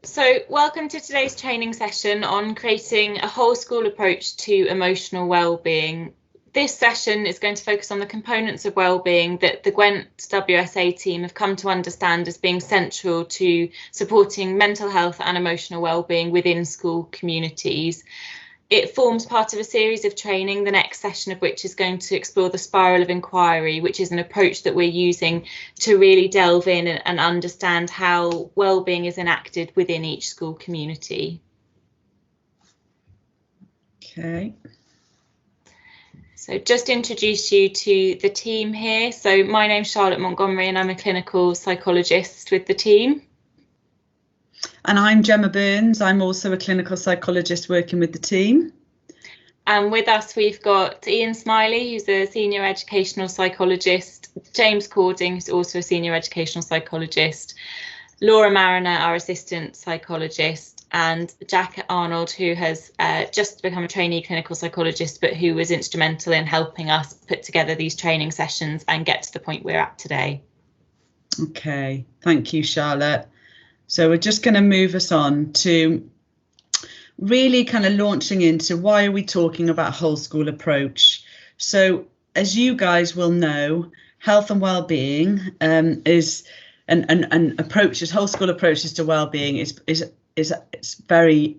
So, welcome to today's training session on creating a whole school approach to emotional wellbeing. This session is going to focus on the components of wellbeing that the Gwent WSA team have come to understand as being central to supporting mental health and emotional wellbeing within school communities. It forms part of a series of training, the next session of which is going to explore the spiral of inquiry, which is an approach that we're using to really delve in and understand how wellbeing is enacted within each school community. Okay. So just introduce you to the team here. So my name's Charlotte Montgomery and I'm a clinical psychologist with the team. And I'm Gemma Burns. I'm also a clinical psychologist working with the team. And with us, we've got Ian Smiley, who's a senior educational psychologist, James Cording, who's also a senior educational psychologist, Laura Mariner, our assistant psychologist, and Jack Arnold, who has just become a trainee clinical psychologist, but who was instrumental in helping us put together these training sessions and get to the point we're at today. Okay, thank you, Charlotte. So we're just going to move us on to really kind of launching into why are we talking about whole school approach. So as you guys will know, health and well-being is an approaches, whole school approaches to well-being is very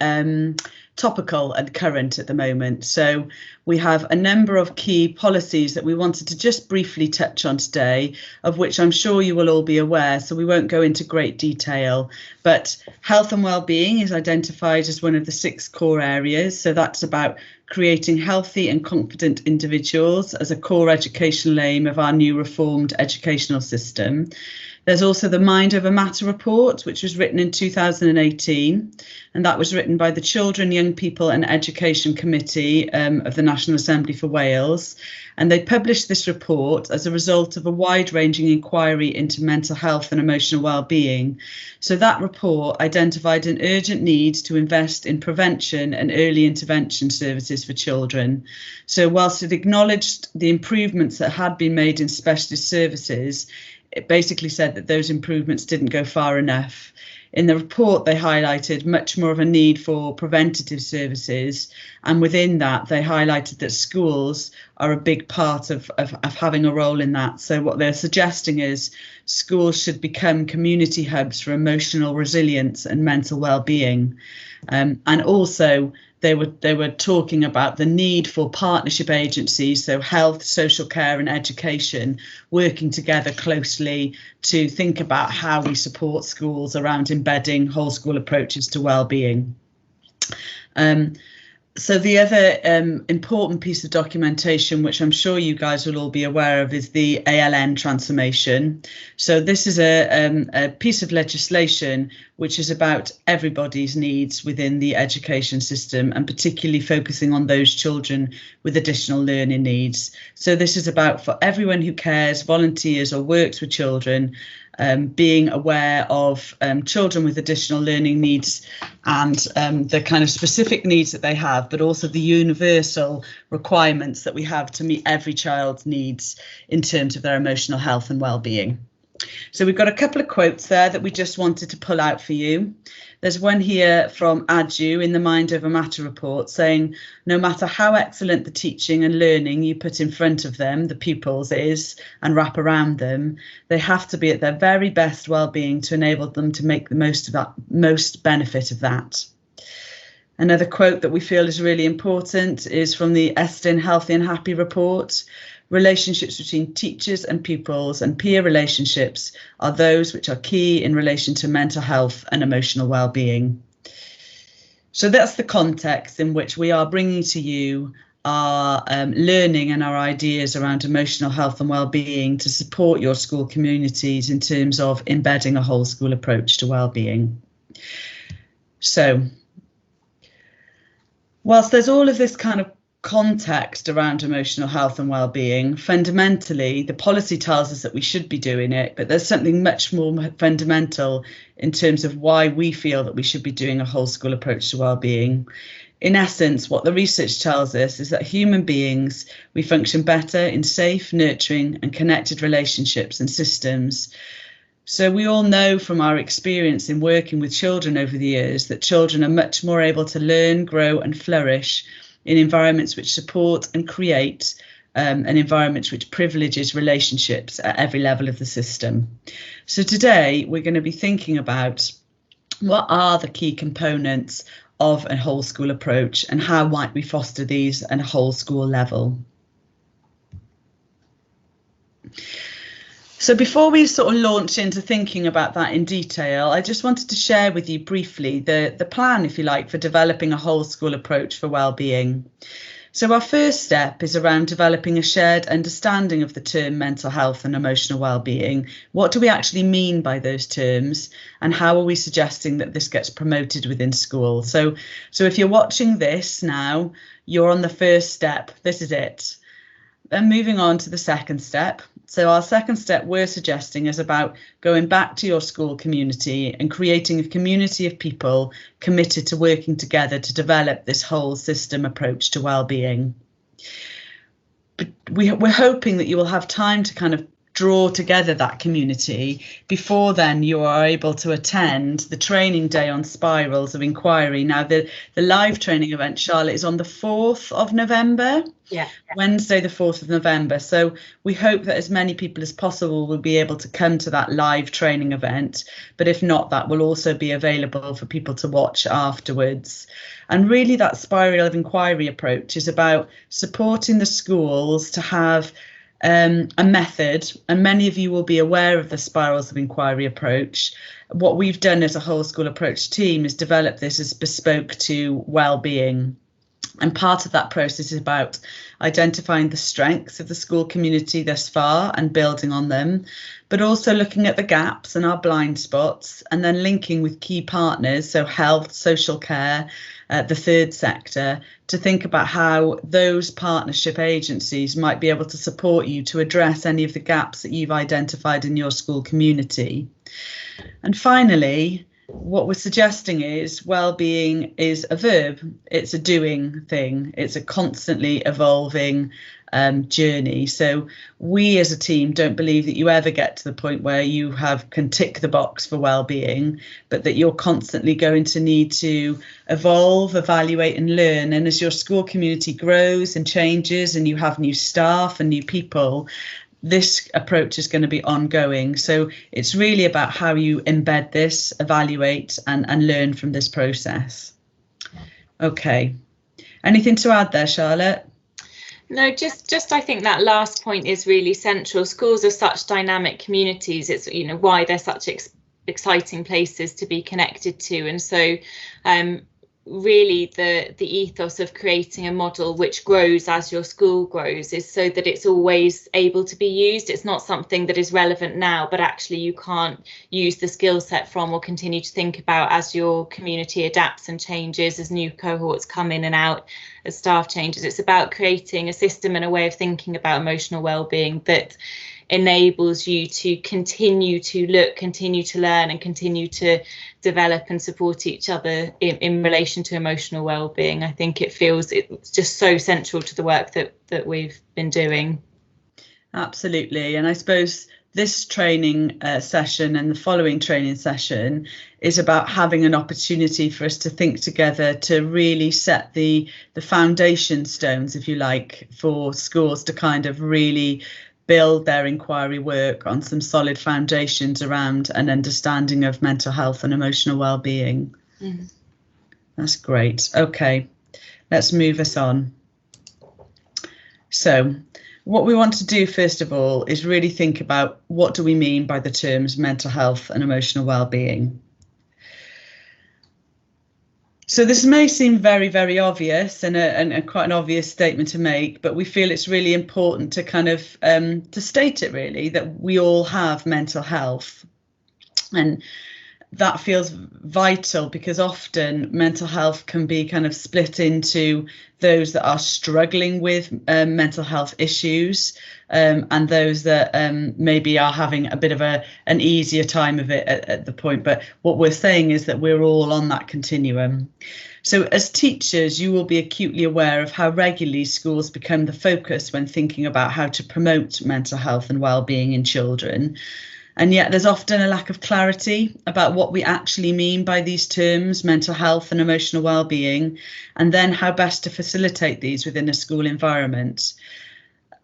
topical and current at the moment. So we have a number of key policies that we wanted to just briefly touch on today, of which I'm sure you will all be aware, so we won't go into great detail. But health and well-being is identified as one of the 6 core areas. So that's about creating healthy and confident individuals as a core educational aim of our new reformed educational system. There's also the Mind Over Matter report, which was written in 2018, and that was written by the Children, Young People and Education Committee of the National Assembly for Wales. And they published this report as a result of a wide-ranging inquiry into mental health and emotional well-being. So that report identified an urgent need to invest in prevention and early intervention services for children. So whilst it acknowledged the improvements that had been made in specialist services, it basically said that those improvements didn't go far enough. In the report, they highlighted much more of a need for preventative services. And within that, they highlighted that schools are a big part of having a role in that. So what they're suggesting is schools should become community hubs for emotional resilience and mental well-being. And also, they were talking about the need for partnership agencies, so health, social care and education, working together closely to think about how we support schools around embedding whole school approaches to well-being. So the other important piece of documentation, which I'm sure you guys will all be aware of, is the ALN transformation. So this is a piece of legislation which is about everybody's needs within the education system, and particularly focusing on those children with additional learning needs. So this is about for everyone who cares, volunteers or works with children, being aware of children with additional learning needs and the kind of specific needs that they have, but also the universal requirements that we have to meet every child's needs in terms of their emotional health and well-being. So we've got a couple of quotes there that we just wanted to pull out for you. There's one here from ADU in the Mind Over Matter report saying, no matter how excellent the teaching and learning you put in front of them, the pupils is, and wrap around them, they have to be at their very best well-being to enable them to make the most benefit of that. Another quote that we feel is really important is from the Estin Healthy and Happy report. Relationships between teachers and pupils and peer relationships are those which are key in relation to mental health and emotional well-being. So that's the context in which we are bringing to you our learning and our ideas around emotional health and well-being to support your school communities in terms of embedding a whole school approach to well-being. So whilst there's all of this kind of context around emotional health and well-being, fundamentally the policy tells us that we should be doing it, but there's something much more fundamental in terms of why we feel that we should be doing a whole school approach to well-being. In essence, what the research tells us is that human beings, we function better in safe, nurturing and connected relationships and systems So we all know from our experience in working with children over the years that children are much more able to learn, grow and flourish in environments which support and create an environment which privileges relationships at every level of the system. So today we're going to be thinking about what are the key components of a whole school approach and how might we foster these at a whole school level. So before we sort of launch into thinking about that in detail, I just wanted to share with you briefly the plan, if you like, for developing a whole school approach for wellbeing. So our first step is around developing a shared understanding of the term mental health and emotional wellbeing. What do we actually mean by those terms, and how are we suggesting that this gets promoted within school? So if you're watching this now, you're on the first step. This is it. Then moving on to the second step. So our second step we're suggesting is about going back to your school community and creating a community of people committed to working together to develop this whole system approach to wellbeing. But we're hoping that you will have time to kind of draw together that community. Before then, you are able to attend the training day on spirals of inquiry. Now, the live training event, Charlotte, is on the 4th of November. Yeah. Wednesday, the 4th of November. So we hope that as many people as possible will be able to come to that live training event. But if not, that will also be available for people to watch afterwards. And really, that spiral of inquiry approach is about supporting the schools to have a method, and many of you will be aware of the spirals of inquiry approach. What we've done as a whole school approach team is develop this as bespoke to wellbeing. And part of that process is about identifying the strengths of the school community thus far and building on them, but also looking at the gaps and our blind spots, and then linking with key partners, so health, social care, the third sector, to think about how those partnership agencies might be able to support you to address any of the gaps that you've identified in your school community. And finally, what we're suggesting is well-being is a verb. It's a doing thing. It's a constantly evolving journey. So we as a team don't believe that you ever get to the point where you can tick the box for well-being, but that you're constantly going to need to evolve, evaluate and learn. And as your school community grows and changes and you have new staff and new people, this approach is going to be ongoing. So it's really about how you embed this, evaluate and learn from this process. Okay. Anything to add there, Charlotte? No, just I think that last point is really central. Schools are such dynamic communities. It's, you know, why they're such exciting places to be connected to. And so really the ethos of creating a model which grows as your school grows is so that it's always able to be used. It's not something that is relevant now, but actually you can't use the skill set from or continue to think about as your community adapts and changes, as new cohorts come in and out, as staff changes. It's about creating a system and a way of thinking about emotional well-being that enables you to continue to look, continue to learn and continue to develop and support each other in relation to emotional well-being. I think it's just so central to the work that we've been doing. Absolutely. And I suppose this training session and the following training session is about having an opportunity for us to think together to really set the foundation stones, if you like, for schools to kind of really build their inquiry work on some solid foundations around an understanding of mental health and emotional well-being. Mm. That's great. Okay, let's move us on. So what we want to do first of all is really think about what do we mean by the terms mental health and emotional well-being. So this may seem very, very obvious and quite an obvious statement to make, but we feel it's really important to kind of to state it really, that we all have mental health. And that feels vital because often mental health can be kind of split into those that are struggling with mental health issues and those that maybe are having a bit of an easier time of it at the point. But what we're saying is that we're all on that continuum. So as teachers, you will be acutely aware of how regularly schools become the focus when thinking about how to promote mental health and well-being in children. And yet there's often a lack of clarity about what we actually mean by these terms, mental health and emotional well-being, and then how best to facilitate these within a school environment.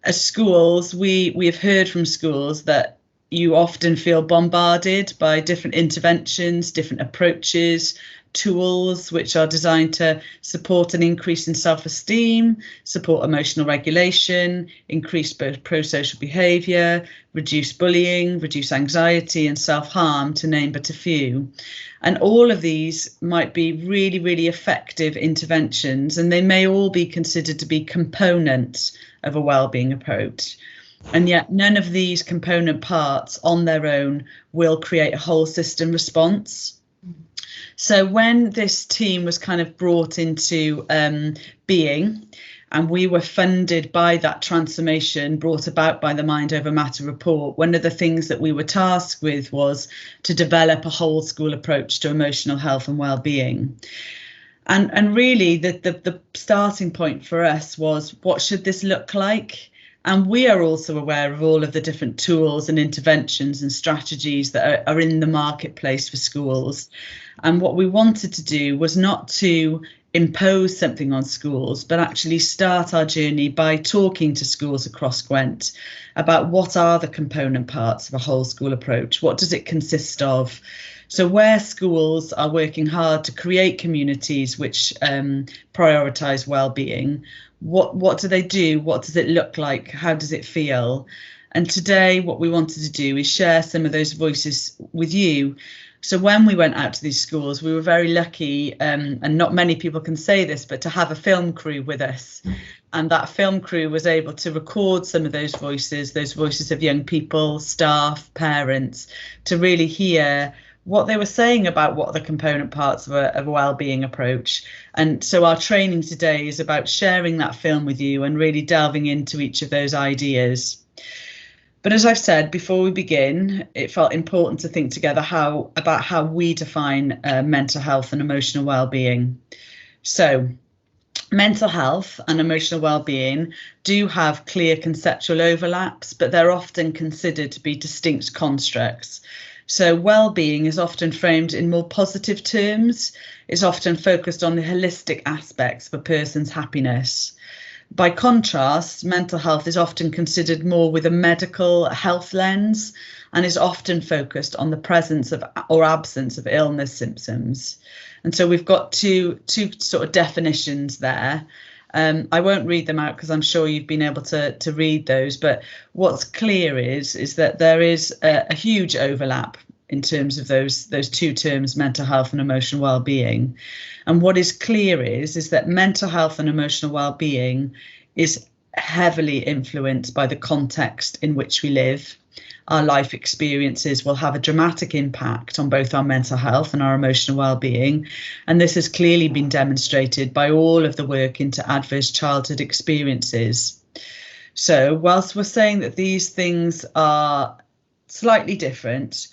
As schools, we have heard from schools that you often feel bombarded by different interventions, different approaches, tools which are designed to support an increase in self-esteem, support emotional regulation, increase both pro-social behaviour, reduce bullying, reduce anxiety and self-harm, to name but a few. And all of these might be really, really effective interventions, and they may all be considered to be components of a wellbeing approach. And yet none of these component parts on their own will create a whole system response. So when this team was kind of brought into being, and we were funded by that transformation brought about by the Mind Over Matter report, one of the things that we were tasked with was to develop a whole school approach to emotional health and well-being. And really the starting point for us was, what should this look like? And we are also aware of all of the different tools and interventions and strategies that are in the marketplace for schools. And what we wanted to do was not to impose something on schools, but actually start our journey by talking to schools across Gwent about what are the component parts of a whole school approach, what does it consist of. So where schools are working hard to create communities which prioritise well-being, what do they do? What does it look like? How does it feel? And today what we wanted to do is share some of those voices with you. So when we went out to these schools, we were very lucky, and not many people can say this, but to have a film crew with us. And that film crew was able to record some of those voices of young people, staff, parents, to really hear what they were saying about what are the component parts of a wellbeing approach. And so our training today is about sharing that film with you and really delving into each of those ideas. But as I've said, before we begin, it felt important to think together about how we define mental health and emotional well-being. So mental health and emotional well-being do have clear conceptual overlaps, but they're often considered to be distinct constructs. So well-being is often framed in more positive terms. It's often focused on the holistic aspects of a person's happiness. By contrast, mental health is often considered more with a medical health lens and is often focused on the presence of or absence of illness symptoms. And so we've got two sort of definitions there. I won't read them out because I'm sure you've been able to read those, but what's clear is that there is a huge overlap in terms of those two terms, mental health and emotional well-being. And what is clear is that mental health and emotional well-being is heavily influenced by the context in which we live. Our life experiences will have a dramatic impact on both our mental health and our emotional well-being. And this has clearly been demonstrated by all of the work into adverse childhood experiences. So whilst we're saying that these things are slightly different,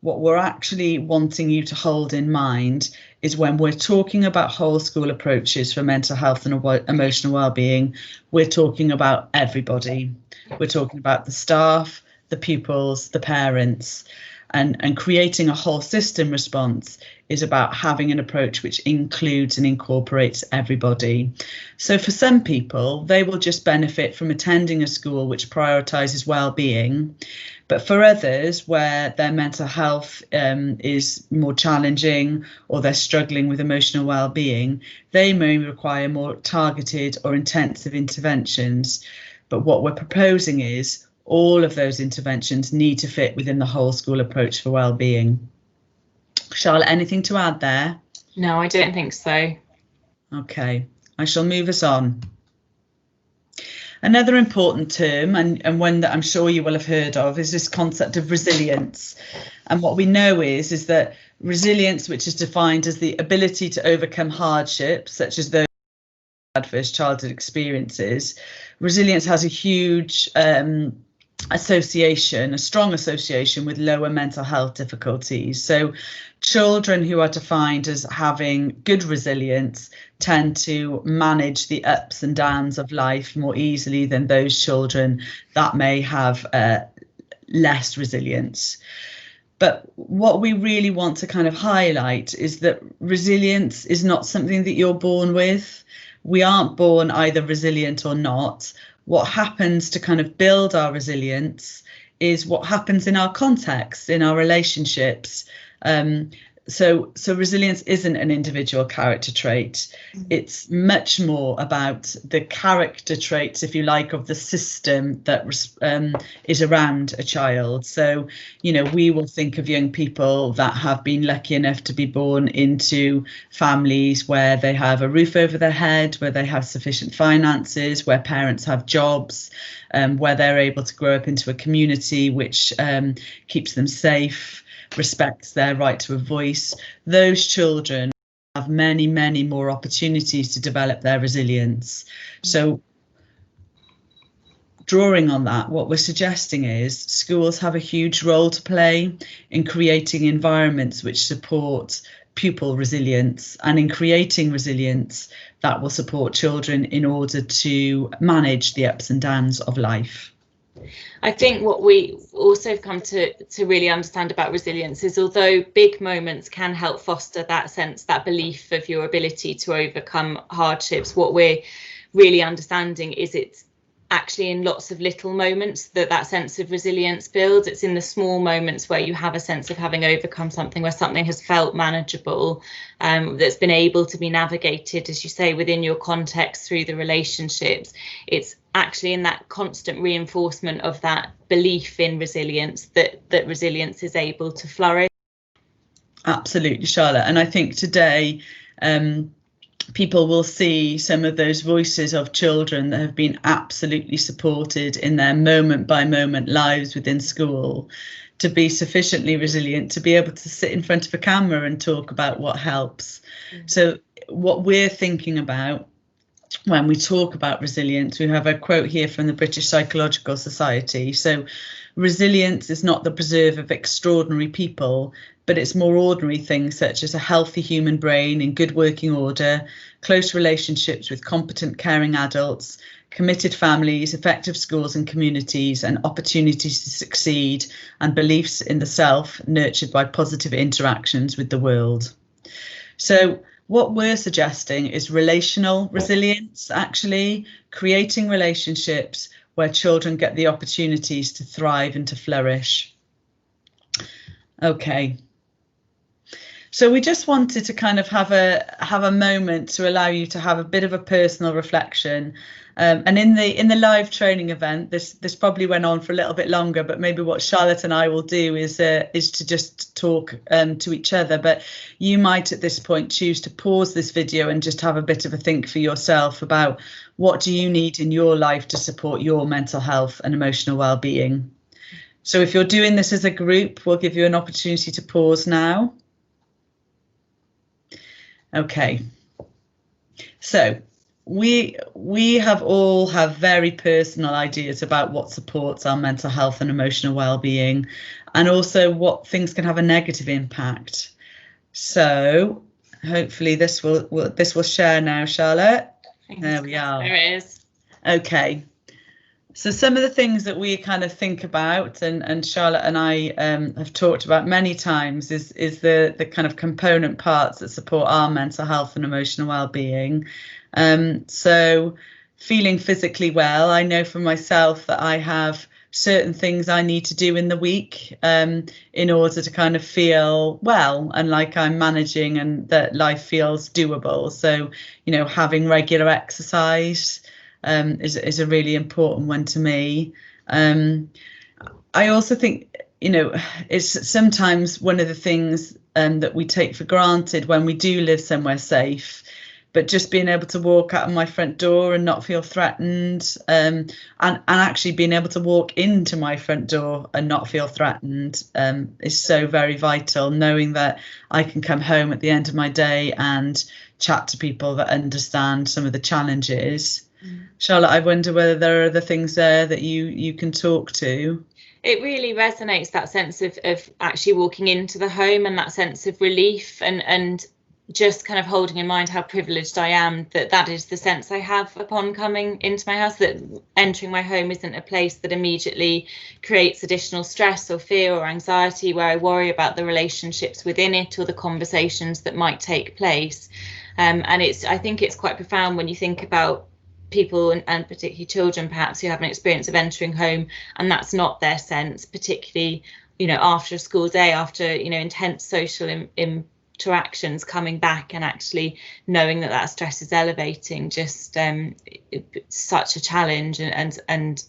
what we're actually wanting you to hold in mind is when we're talking about whole school approaches for mental health and emotional well-being, we're talking about everybody. We're talking about the staff, the pupils, the parents, and creating a whole system response is about having an approach which includes and incorporates everybody. So for some people, they will just benefit from attending a school which prioritises well-being. But for others, where their mental health is more challenging or they're struggling with emotional well-being, they may require more targeted or intensive interventions. But what we're proposing is all of those interventions need to fit within the whole school approach for well-being. Charlotte, anything to add there? No, I don't think so. Okay, I shall move us on. Another important term, and one that I'm sure you will have heard of, is this concept of resilience. And what we know is that resilience, which is defined as the ability to overcome hardships, such as those adverse childhood experiences, resilience has a huge a strong association with lower mental health difficulties. So children who are defined as having good resilience tend to manage the ups and downs of life more easily than those children that may have less resilience. But what we really want to kind of highlight is that resilience is not something that you're born with. We aren't born either resilient or not. What happens to kind of build our resilience is what happens in our context, in our relationships. So resilience isn't an individual character trait. It's much more about the character traits, if you like, of the system that is around a child. So, you know, we will think of young people that have been lucky enough to be born into families where they have a roof over their head, where they have sufficient finances, where parents have jobs, where they're able to grow up into a community which keeps them safe, respects their right to a voice. Those children have many, many more opportunities to develop their resilience. So drawing on that, what we're suggesting is schools have a huge role to play in creating environments which support pupil resilience, and in creating resilience that will support children in order to manage the ups and downs of life. I think what we also have come to really understand about resilience is, although big moments can help foster that sense, that belief of your ability to overcome hardships, what we're really understanding is it's actually in lots of little moments that sense of resilience builds. It's in the small moments where you have a sense of having overcome something, where something has felt manageable, that's been able to be navigated, as you say, within your context through the relationships. It's actually in that constant reinforcement of that belief in resilience that resilience is able to flourish. Absolutely, Charlotte. And I think today people will see some of those voices of children that have been absolutely supported in their moment by moment lives within school to be sufficiently resilient to be able to sit in front of a camera and talk about what helps. So what we're thinking about when we talk about resilience, we have a quote here from the British Psychological Society. So resilience is not the preserve of extraordinary people, but it's more ordinary things such as a healthy human brain in good working order, close relationships with competent caring adults, committed families, effective schools and communities, and opportunities to succeed, and beliefs in the self nurtured by positive interactions with the world. So what we're suggesting is relational resilience, actually creating relationships where children get the opportunities to thrive and to flourish. Okay. So we just wanted to kind of have a moment to allow you to have a bit of a personal reflection. And in the live training event, this probably went on for a little bit longer, but maybe what Charlotte and I will do is to just talk to each other. But you might at this point choose to pause this video and just have a bit of a think for yourself about what do you need in your life to support your mental health and emotional well-being. So if you're doing this as a group, we'll give you an opportunity to pause now. Okay, so we all have very personal ideas about what supports our mental health and emotional well-being, and also what things can have a negative impact. So hopefully this will share now, Charlotte. There we are. There it is. Okay. So some of the things that we kind of think about, and Charlotte and I have talked about many times, is the kind of component parts that support our mental health and emotional well-being. So feeling physically well, I know for myself that I have certain things I need to do in the week in order to kind of feel well and like I'm managing and that life feels doable. So, you know, having regular exercise is a really important one to me. I also think, you know, it's sometimes one of the things that we take for granted when we do live somewhere safe, but just being able to walk out of my front door and not feel threatened, and actually being able to walk into my front door and not feel threatened is so very vital, knowing that I can come home at the end of my day and chat to people that understand some of the challenges. Charlotte, I wonder whether there are other things there that you can talk to. It really resonates, that sense of actually walking into the home and that sense of relief, and just kind of holding in mind how privileged I am, that is the sense I have upon coming into my house, that entering my home isn't a place that immediately creates additional stress or fear or anxiety, where I worry about the relationships within it or the conversations that might take place. And I think it's quite profound when you think about people, and particularly children perhaps, who have an experience of entering home and that's not their sense, particularly, you know, after a school day, after, you know, intense social interactions, coming back and actually knowing that stress is elevating, just such a challenge and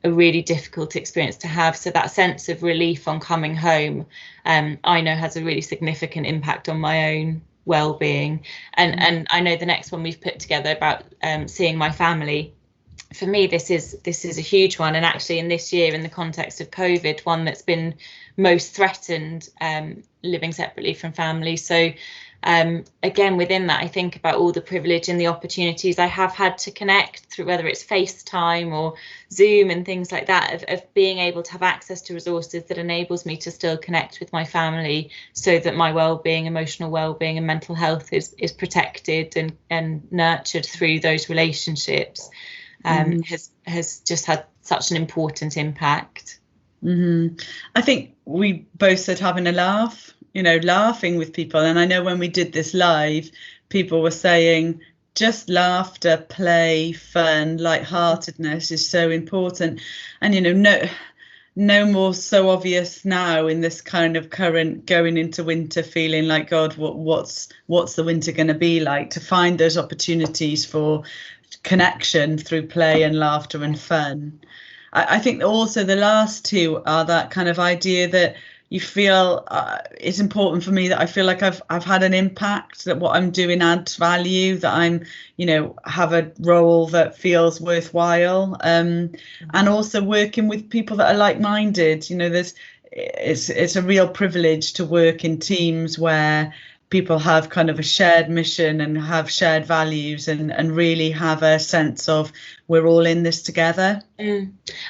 a really difficult experience to have. So that sense of relief on coming home, I know has a really significant impact on my own well-being. And I know the next one we've put together about seeing my family, for me this is a huge one, and actually in this year, in the context of COVID, one that's been most threatened, living separately from family. So again, within that, I think about all the privilege and the opportunities I have had to connect through, whether it's FaceTime or Zoom and things like that, of being able to have access to resources that enables me to still connect with my family, so that my well-being, emotional well-being and mental health is protected and nurtured through those relationships. Has just had such an important impact. I think we both said having a laugh, you know, laughing with people. And I know when we did this live, people were saying just laughter, play, fun, lightheartedness is so important. And, you know, no more so obvious now in this kind of current going into winter, feeling like, God, what's the winter going to be like, to find those opportunities for connection through play and laughter and fun. I think also the last two are that kind of idea that you feel it's important for me that I feel like I've had an impact, that what I'm doing adds value, that I'm, you know, have a role that feels worthwhile, and also working with people that are like-minded. You know, it's a real privilege to work in teams where people have kind of a shared mission and have shared values and really have a sense of we're all in this together.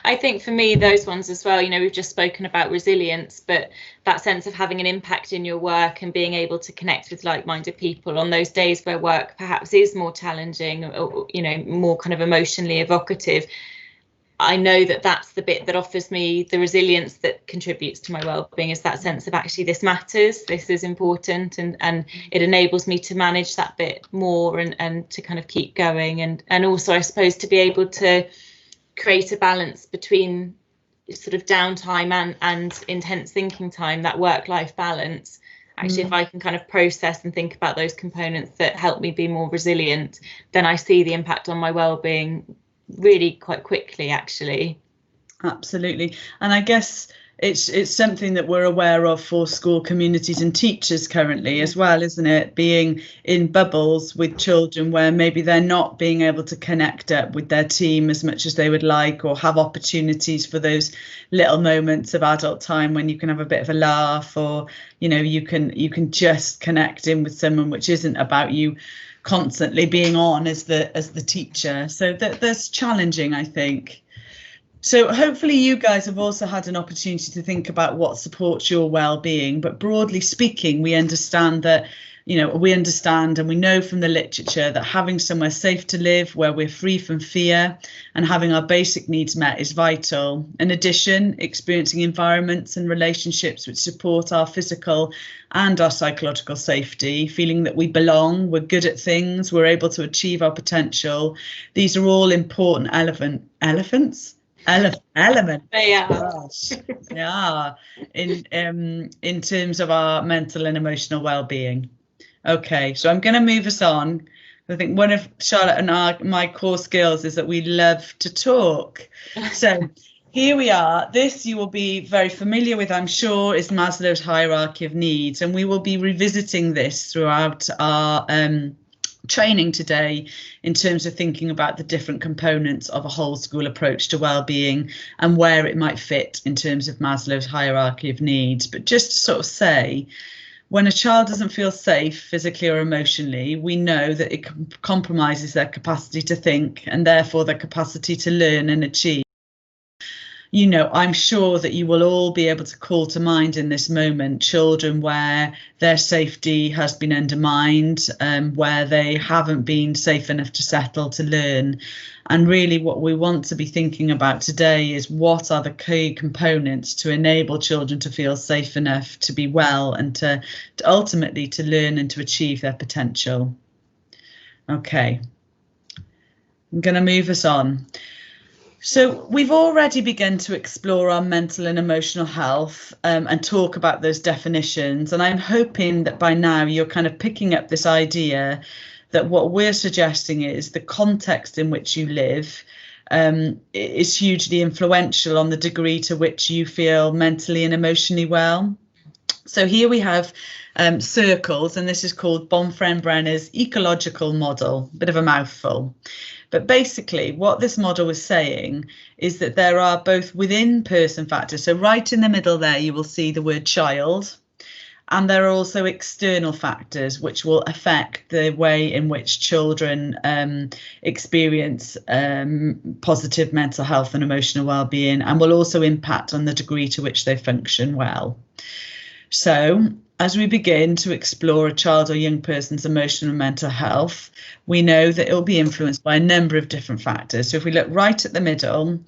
I think for me, those ones as well, you know, we've just spoken about resilience, but that sense of having an impact in your work and being able to connect with like-minded people on those days where work perhaps is more challenging or, you know, more kind of emotionally evocative. I know that that's the bit that offers me the resilience that contributes to my well-being, is that sense of actually this matters, this is important, and it enables me to manage that bit more and to kind of keep going, and also I suppose to be able to create a balance between sort of downtime and intense thinking time, that work-life balance. Actually, if I can kind of process and think about those components that help me be more resilient, then I see the impact on my well-being really quite quickly, actually. Absolutely. And I guess it's something that we're aware of for school communities and teachers currently as well, isn't it? Being in bubbles with children where maybe they're not being able to connect up with their team as much as they would like, or have opportunities for those little moments of adult time when you can have a bit of a laugh, or, you know, you can just connect in with someone, which isn't about you constantly being on as the teacher. So that's challenging, I think. So hopefully you guys have also had an opportunity to think about what supports your well-being, but broadly speaking, we understand that, you know, we understand and we know from the literature that having somewhere safe to live, where we're free from fear, and having our basic needs met is vital. In addition, experiencing environments and relationships which support our physical and our psychological safety, feeling that we belong, we're good at things, we're able to achieve our potential. These are all important elements. Gosh. Yeah, in terms of our mental and emotional well-being. Okay, so I'm going to move us on. I think one of Charlotte and my core skills is that we love to talk. So here we are. This you will be very familiar with, I'm sure, is Maslow's hierarchy of needs, and we will be revisiting this throughout our training today in terms of thinking about the different components of a whole school approach to well-being and where it might fit in terms of Maslow's hierarchy of needs. But just to sort of say, when a child doesn't feel safe physically or emotionally, we know that it compromises their capacity to think and therefore their capacity to learn and achieve. I'm sure that you will all be able to call to mind in this moment children where their safety has been undermined, where they haven't been safe enough to settle to learn. And really what we want to be thinking about today is what are the key components to enable children to feel safe enough to be well and to ultimately to learn and to achieve their potential. Okay, I'm going to move us on. So we've already begun to explore our mental and emotional health and talk about those definitions. And I'm hoping that by now you're kind of picking up this idea that what we're suggesting is the context in which you live is hugely influential on the degree to which you feel mentally and emotionally well. So here we have circles, and this is called Bonfrem-Brenner's ecological model, bit of a mouthful. But basically what this model is saying is that there are both within person factors. So right in the middle there, you will see the word child. And there are also external factors which will affect the way in which children experience positive mental health and emotional well-being, and will also impact on the degree to which they function well. So as we begin to explore a child or young person's emotional and mental health, we know that it will be influenced by a number of different factors. So if we look right at the middle,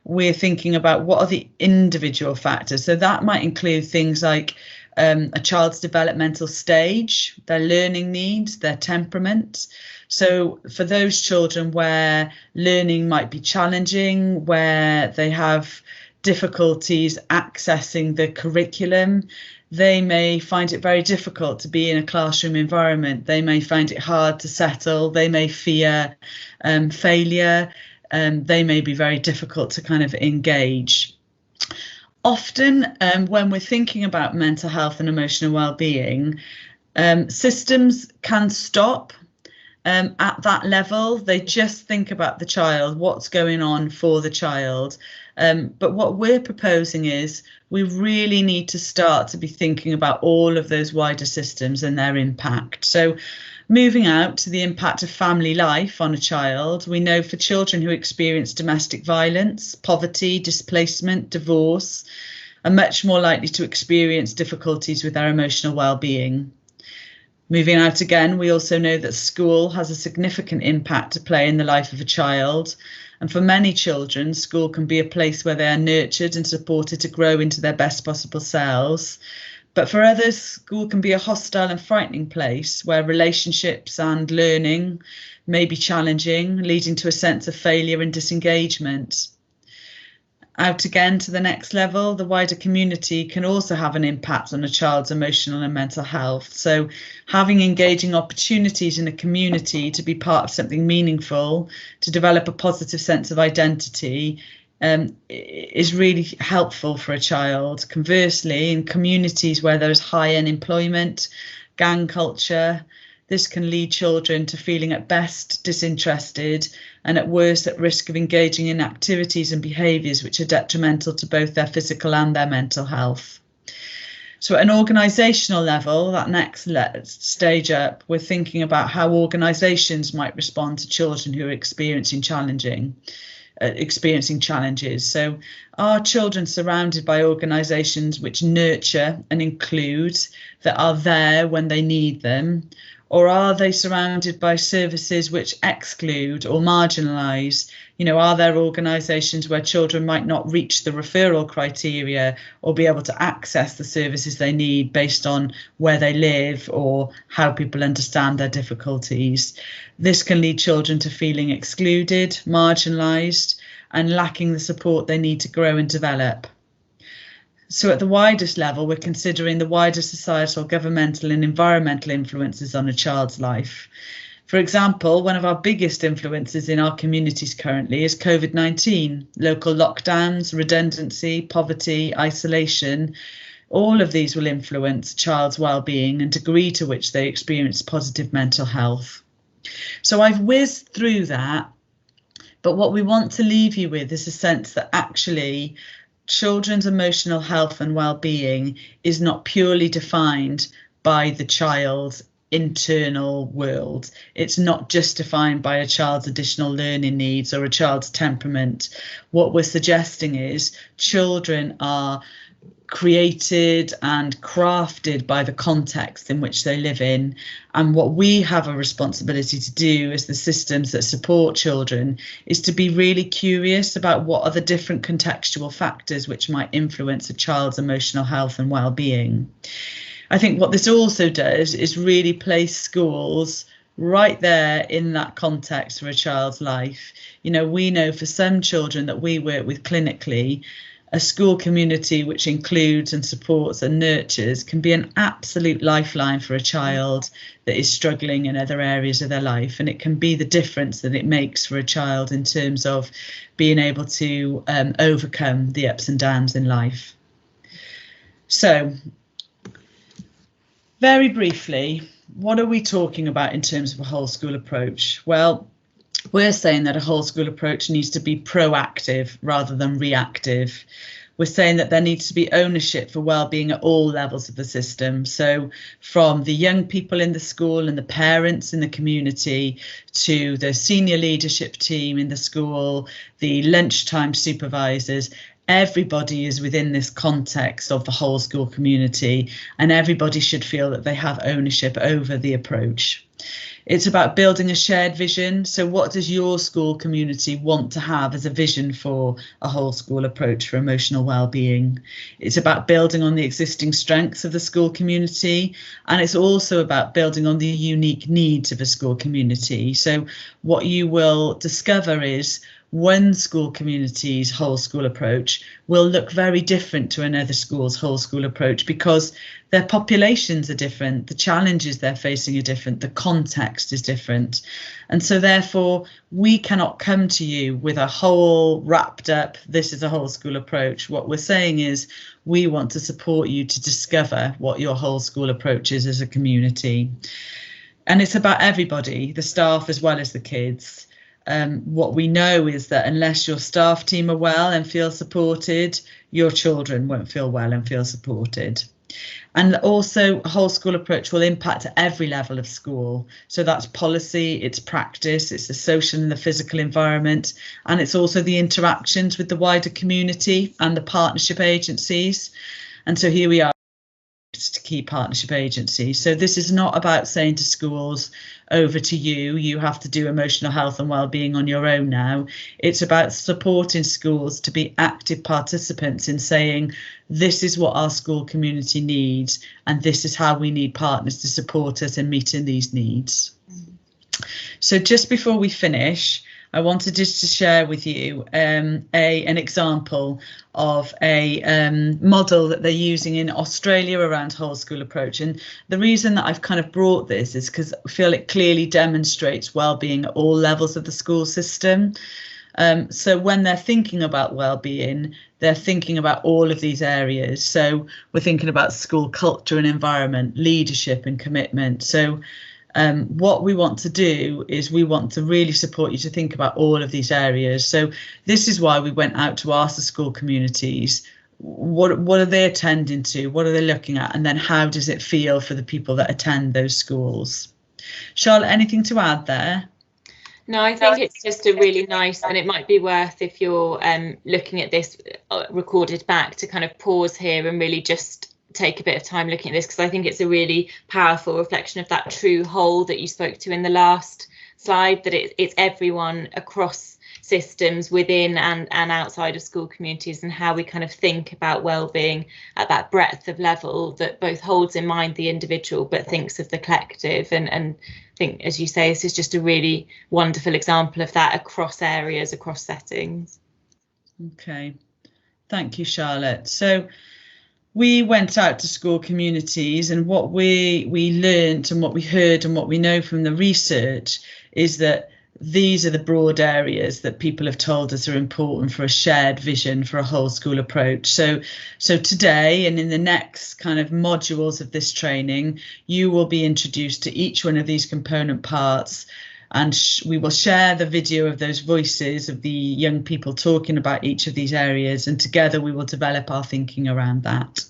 we're thinking about what are the individual factors. So that might include things like a child's developmental stage, their learning needs, their temperament. So for those children where learning might be challenging, where they have difficulties accessing the curriculum, they may find it very difficult to be in a classroom environment. They may find it hard to settle. They may fear failure. They may be very difficult to kind of engage. Often when we're thinking about mental health and emotional well-being, systems can stop at that level. They just think about the child, what's going on for the child. But what we're proposing is we really need to start to be thinking about all of those wider systems and their impact. So moving out to the impact of family life on a child, we know for children who experience domestic violence, poverty, displacement, divorce, are much more likely to experience difficulties with their emotional well-being. Moving out again, we also know that school has a significant impact to play in the life of a child. And for many children, school can be a place where they are nurtured and supported to grow into their best possible selves. But for others, school can be a hostile and frightening place where relationships and learning may be challenging, leading to a sense of failure and disengagement. Out again to the next level, the wider community can also have an impact on a child's emotional and mental health. So having engaging opportunities in a community to be part of something meaningful, to develop a positive sense of identity, is really helpful for a child. Conversely, in communities where there's high unemployment, gang culture, this can lead children to feeling at best disinterested and at worst at risk of engaging in activities and behaviours which are detrimental to both their physical and their mental health. So at an organisational level, that next stage up, we're thinking about how organisations might respond to children who are experiencing challenges. So are children surrounded by organisations which nurture and include, that are there when they need them? Or are they surrounded by services which exclude or marginalise? Are there organisations where children might not reach the referral criteria or be able to access the services they need based on where they live or how people understand their difficulties? This can lead children to feeling excluded, marginalised, and lacking the support they need to grow and develop. So at the widest level, we're considering the wider societal, governmental and environmental influences on a child's life. For example, one of our biggest influences in our communities currently is COVID-19, local lockdowns, redundancy, poverty, isolation. All of these will influence a child's well-being and degree to which they experience positive mental health. So I've whizzed through that, but what we want to leave you with is a sense that actually children's emotional health and well-being is not purely defined by the child internal world. It's not just defined by a child's additional learning needs or a child's temperament. What we're suggesting is children are created and crafted by the context in which they live in. And what we have a responsibility to do as the systems that support children is to be really curious about what are the different contextual factors which might influence a child's emotional health and well-being. I think what this also does is really place schools right there in that context for a child's life. You know, we know for some children that we work with clinically, a school community which includes and supports and nurtures can be an absolute lifeline for a child that is struggling in other areas of their life. And it can be the difference that it makes for a child in terms of being able to overcome the ups and downs in life. So, very briefly, what are we talking about in terms of a whole school approach? Well, we're saying that a whole school approach needs to be proactive rather than reactive. We're saying that there needs to be ownership for well-being at all levels of the system. So from the young people in the school and the parents in the community to the senior leadership team in the school, the lunchtime supervisors, everybody is within this context of the whole school community, and everybody should feel that they have ownership over the approach. It's about building a shared vision. So what does your school community want to have as a vision for a whole school approach for emotional well-being? It's about building on the existing strengths of the school community, and it's also about building on the unique needs of a school community. So what you will discover is one school community's whole school approach will look very different to another school's whole school approach because their populations are different, the challenges they're facing are different, the context is different. And so therefore, we cannot come to you with a whole wrapped up, this is a whole school approach. What we're saying is we want to support you to discover what your whole school approach is as a community. And it's about everybody, the staff as well as the kids. What we know is that unless your staff team are well and feel supported, your children won't feel well and feel supported. And also a whole school approach will impact at every level of school. So that's policy, it's practice, it's the social and the physical environment, and it's also the interactions with the wider community and the partnership agencies. And so here we are, key partnership agencies. So this is not about saying to schools, over to you, you have to do emotional health and well-being on your own now. It's about supporting schools to be active participants in saying, this is what our school community needs, and this is how we need partners to support us in meeting these needs. So just before we finish, I wanted just to share with you an example of a model that they're using in Australia around whole school approach. And the reason that I've kind of brought this is because I feel it clearly demonstrates well-being at all levels of the school system. So when they're thinking about well-being, they're thinking about all of these areas. So we're thinking about school culture and environment, leadership and commitment. So what we want to do is we want to really support you to think about all of these areas. So this is why we went out to ask the school communities, what are they attending to? What are they looking at? And then how does it feel for the people that attend those schools? Charlotte, anything to add there? No, I think it's just a really nice, and it might be worth, if you're looking at this recorded back, to kind of pause here and really just take a bit of time looking at this, because I think it's a really powerful reflection of that true whole that you spoke to in the last slide, that it's everyone across systems within and outside of school communities, and how we kind of think about well-being at that breadth of level that both holds in mind the individual but thinks of the collective. And I think, as you say, this is just a really wonderful example of that across areas, across settings. Okay, thank you, Charlotte. So we went out to school communities, and what we learned and what we heard and what we know from the research is that these are the broad areas that people have told us are important for a shared vision for a whole school approach. So today and in the next kind of modules of this training, you will be introduced to each one of these component parts, and we will share the video of those voices of the young people talking about each of these areas, and together we will develop our thinking around that.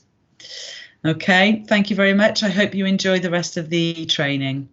Okay, thank you very much. I hope you enjoy the rest of the training.